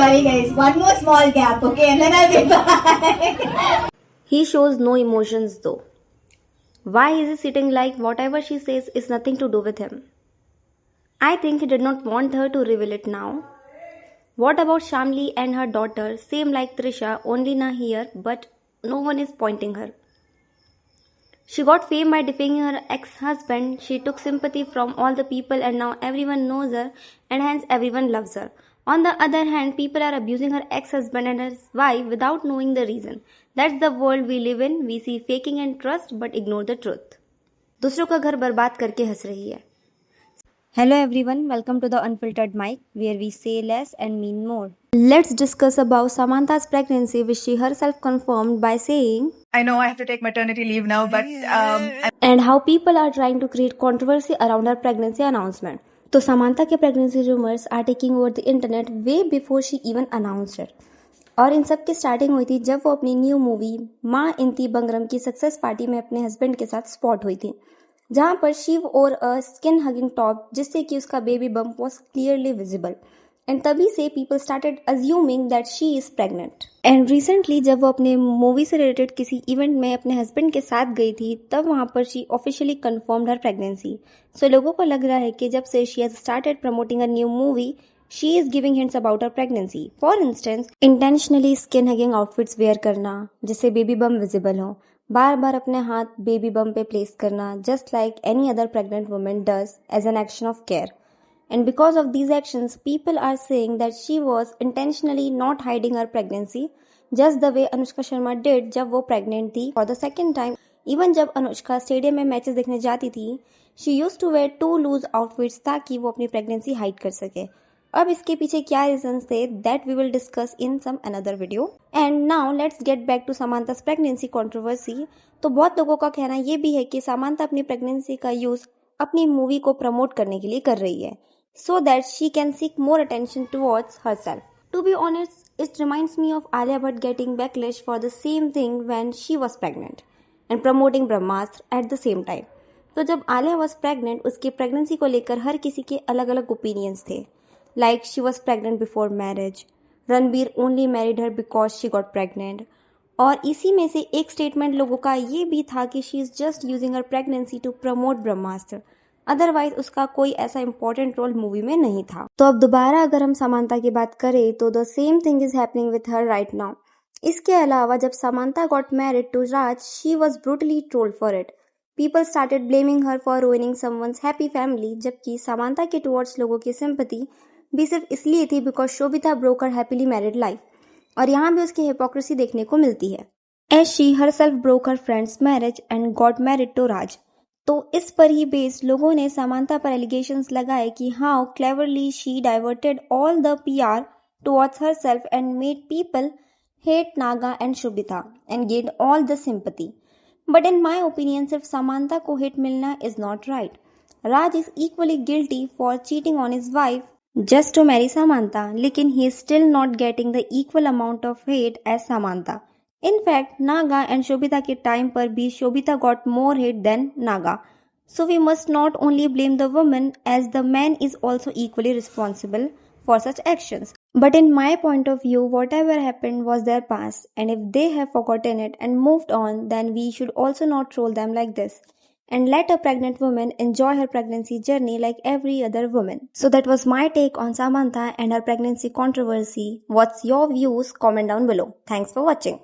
Sorry guys, one more small gap, okay, and then I'll be back. He shows no emotions though. Why is he sitting like whatever she says is nothing to do with him? I think he did not want her to reveal it now. What about Shamli and her daughter? Same like Trisha, only na here, but no one is pointing her. She got fame by defending her ex-husband. She took sympathy from all the people and now everyone knows her and hence everyone loves her. On the other hand, people are abusing her ex-husband and his wife without knowing the reason. That's the world we live in. We see faking and trust but ignore the truth. दूसरों का घर बर्बाद करके हंस रही है. Hello everyone, welcome to the Unfiltered Mic, where we say less and mean more. Let's discuss about Samantha's pregnancy, which she herself confirmed by saying, I know I have to take maternity leave now, but and how people are trying to create controversy around her pregnancy announcement. तो Samantha के pregnancy rumors are taking over the internet way before she even announced it. और इन सब की starting हुई थी जब वो अपनी न्यू मूवी माँ इंती बंगरम की सक्सेस पार्टी में अपने हस्बैंड के साथ स्पॉट हुई थी, जहां पर शी और अ स्किन हगिंग टॉप जिससे कि उसका baby bump was clearly visible. And तभी से people started assuming that she is pregnant. And recently जब वो अपने मूवी से रिलेटेड किसी इवेंट में अपने हस्बैंड के साथ गई थी तब वहां पर she officially confirmed her pregnancy. So लोगों को लग रहा है कि जब से she has started promoting a new movie she is giving hints about her pregnancy. For instance, intentionally skin hugging outfits wear करना जिससे बेबी बम विजिबल हो, बार बार अपने हाथ बेबी बम पे प्लेस करना just like any other pregnant women does as an action of care. And because of these actions, people are saying that she was intentionally not hiding her pregnancy, just the way Anushka Sharma did जब वो pregnant थी for the second time. Even जब Anushka stadium में matches देखने जाती थी, she used to wear two loose outfits ताकि वो अपनी pregnancy hide कर सके. अब इसके पीछे क्या reasons थे that we will discuss in some another video. And now let's get back to Samantha's pregnancy controversy. तो बहुत लोगों का कहना ये भी है कि सामांथा अपनी pregnancy का यूज अपनी मूवी को प्रमोट करने के लिए कर रही है, so that she can seek more attention towards herself. To be honest, it reminds me of Alia Bhatt getting backlash for the same thing when she was pregnant and promoting Brahmastra at the same time. तो जब Alia was pregnant, उसकी pregnancy को लेकर हर किसी के अलग अलग opinions थे. Like she was pregnant before marriage, Ranbir only married her because she got pregnant. और इसी में से एक स्टेटमेंट लोगों का ये भी था कि she is just using her pregnancy to promote Brahmastra, otherwise उसका कोई ऐसा इंपॉर्टेंट रोल मूवी में नहीं था. तो अब दोबारा अगर हम समांथा की बात करें तो the same thing is happening with her right now. इसके अलावा जब Samantha got married to Raj she was brutally trolled for it. People started blaming her for ruining someone's happy family, जबकि समांथा के टुवर्ड्स लोगों की सिंपैथी भी सिर्फ इसलिए थी because Sobhita broke her happily married life. और यहाँ भी उसकी हिपोक्रेसी देखने को मिलती है, as she herself broke her friend's marriage and got married to Raj. तो इस पर ही बेस्ड लोगों ने समांथा पर एलिगेशंस लगाए कि how cleverly she diverted all the PR towards herself and made people hate Naga and Sobhita and gain all the sympathy. But in my opinion सिर्फ समांथा को हिट मिलना is not right. Raj is equally guilty for cheating on his wife just to marry Samantha, लेकिन he is still not getting the equal amount of hate as Samantha. In fact, Naga and Shobita के time पर भी Shobita got more hate than Naga. So we must not only blame the woman as the man is also equally responsible for such actions. But in my point of view, whatever happened was their past, and if they have forgotten it and moved on, then we should also not troll them like this. And let a pregnant woman enjoy her pregnancy journey like every other woman. So that was my take on Samantha and her pregnancy controversy. What's your views? Comment down below. Thanks for watching.